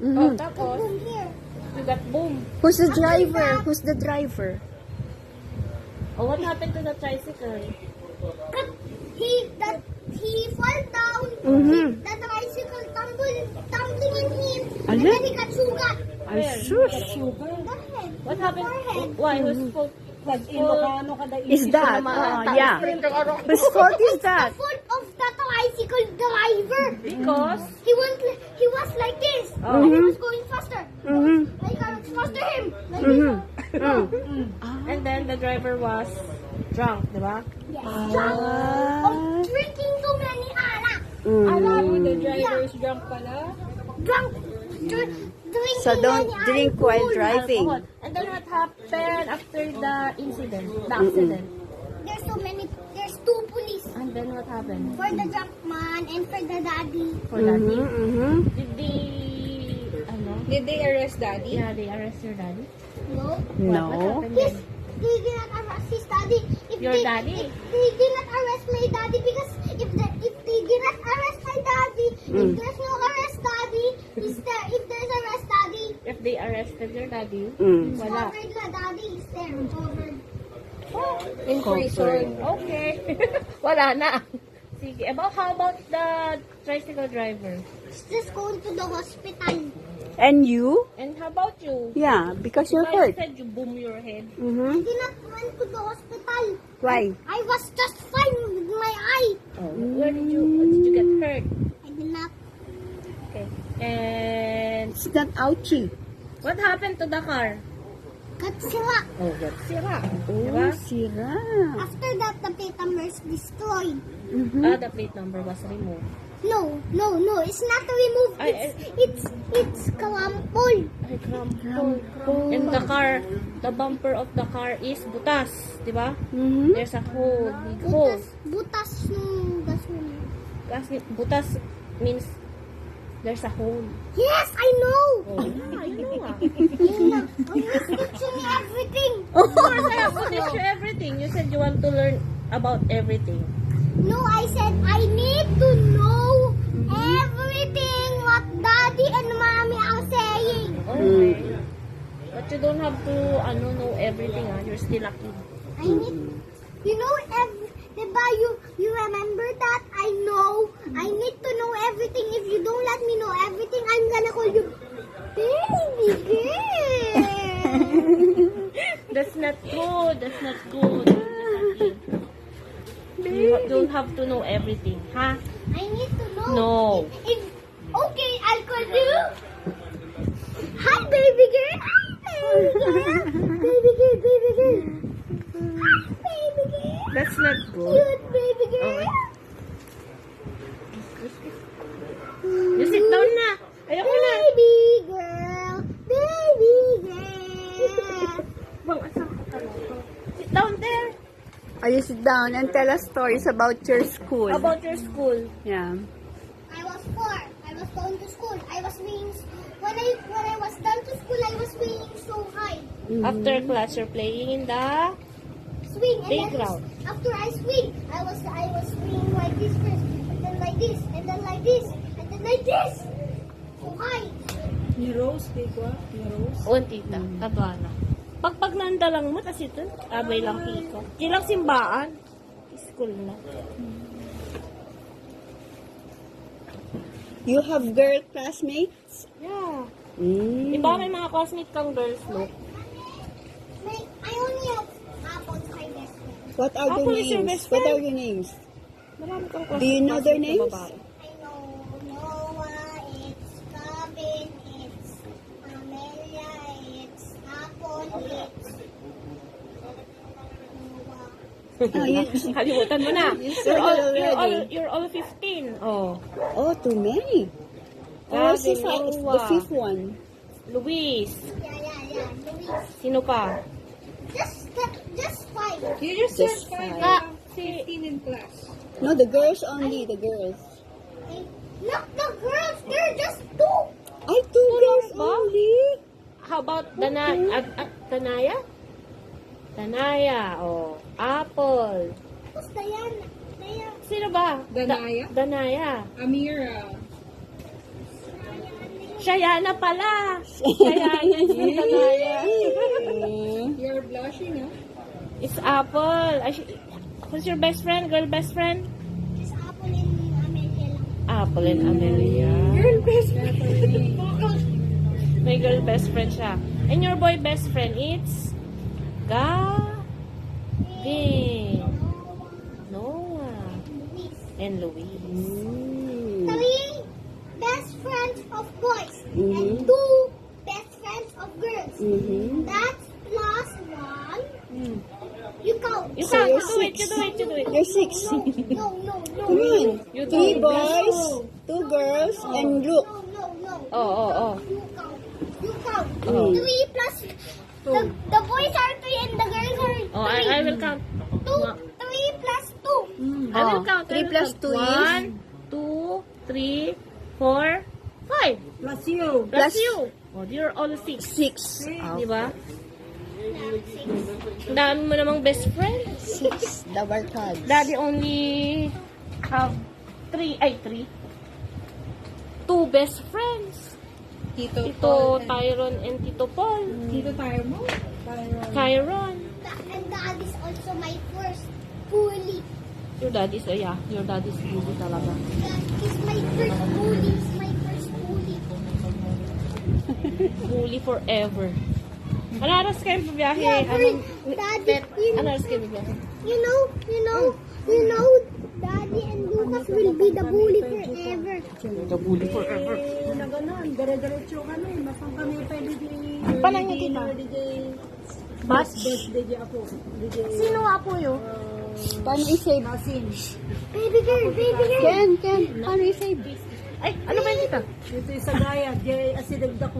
Oh, tapos, Boom here. you got boom. Who's the driver? Who's the driver? Oh, what happened to the tricycle? He fall down. Mhm. The tricycle tumbling in him. And Ala? then he got sugat. Ay, sus. The head. What happened? Forehead. Why? Whose fault? Is that? Yeah. Whose fault is that? The fault of the tricycle driver. Because? He was like this. Oh. And he was going faster. Mhm. I got faster him. Like Mhm. this. And then the driver was drunk, di ba? Yes. Ah. Of drinking too many alak. Mm. driver is drunk pala. Drunk. Drinking So don't many drink alcohol. while driving. And then what happened after the incident, the accident? There's two police. And then what happened? For the drunk man and for the daddy. For daddy? Mhm, mhm. Did they, ano? Did they arrest daddy? Yeah, they arrest your daddy? No. What No. happened He then? did not arrest his daddy. Your daddy? If they did not arrest my daddy because if they did not arrest my daddy, if there's no arrest daddy, if there's arrest daddy, If they arrested your daddy, Mm. wala. covered the daddy is there covered. In prison. Okay. Wala na. Sige. How about the tricycle driver? Just going to the hospital. And you? And how about you? Yeah, because you're Why you hurt. said you boom your head? I Mhm. did not went to the hospital. Why? I was just fine with my eye. Where did you get hurt? I did not. Okay. And It's not ouchy. what happened to the car? Got sira. Oh, got sira. Oh, Diba? sira. After that, the plate number is destroyed. Mhm. The plate number was removed. No. It's not removed. It's kalampol. Ay, crampon. And the car, the bumper of the car is butas, di ba? Mhm. There's a hole, big hole. Butas ng gasol. Kasi butas means there's a hole. Yes, I know. Oh, yeah, I know ah. I was teaching everything. Of course, I have to teach you everything. You said you want to learn about everything. No, I said I need to know everything what daddy and mommy are saying. Okay. But you don't have to know everything ah. You're still a kid. I need, you know, diba you remember that? I know. I need to know everything. If you don't let me know everything, I'm gonna call you baby girl. That's not good. That's not good. You don't have to know everything, ha? I need to know. No. Okay, I'll call you. Hi, baby girl. Hi, baby girl. Baby girl. Hi, baby girl. That's not good. Cute baby girl. Okay. You sit down na. Ayoko na. Baby girl. Baby girl. Bang, asan ka na? Sit down there. You sit down and tell us stories about your school. About your school. Yeah. I was 4. I was going to school. I was swinging. When I was done to school, I was swinging so high. After class, you're playing in the Swing. And then playground. after I swing, I was swinging like this first, and then like this, and then like this, and then like this. So high. Ni Rose, Pigwa? Ni Rose? O, tita. Katwana. Pagpagnanda lang mo, tas ito, abay lang hiko. Kilang simbaan. School na. You have girl classmates? Yeah. Mm. Diba may mga classmate kang girls, look? I only have apples, I guess. What are Ako their is your names? best What friend. are your names? Marami kang Do you know their classmate na names? babae. I know Noah, it's Robin, it's Amelia, it's Apple, it's Noah. Kalimutan mo na. You said it already. You're all 15. Oh. Oh, too many. Ah, Oh, si the fifth one. Luis. Yeah, Luis. Sino pa? Just 5. You just Just said five. Ah, si... 15 in class. No, the girls only, the girls. Not the girls, they're just 2. Ay, two girls ba? only. How about Tanaya? Tanaya. Oh. Apple. Who's Diana? Sino ba? Danaya? Danaya. Amira. Shayana pala. Shayana is Sagaya. You're blushing, ah. It's Apple. Who's your best friend? Girl best friend? Just Apple in America lang. Apple and Amelia. Girl, best friend. May girl best friend siya. And your boy best friend, it's Gavin, Noah, and Louise. Three best friends of boys and two best friends of girls. That's plus one. You count. You count. You do it. You're 6. No. Come on. You do 3 it. boys, 2 girls, and look. No. Oh. You count. Oh. 3 plus the boys are 3 and the girls are 3. Oh, I will count. 3 plus 2. I will count. 3 plus 2 is? 1, 2, 3, 4, 5. Plus you. Plus Plus- you. Oh, you're all 6. 6. Di ba? Ang dami mo namang best friend. 6. Double tags. Daddy only have 3. 2 best friends. Tito Tito Tyron and Tito Paul. Tito tayo mo? Kyron. And that is also my first bully. Your daddy's, your daddy's bully talaga. That is my first bully. It's my first bully. Bully forever. Ano oras kayo pabiyahe? Yeah, Anong, Daddy, ano oras kayo pabiyahe? you know, Daddy and Lucas will be the bully forever. The bully forever. Na gano'n, dire-diretso ka na eh. Masang kami pwede di... Paano niya, tita? DJ... Batch? Best DJ ako. DJ... Sino nga po yun? Paano i-save? Masin. Baby girl. Ken, paano i-save? Ay, ano ba yun, tita? Ito yung Sagaya. Jay Asidagda ko.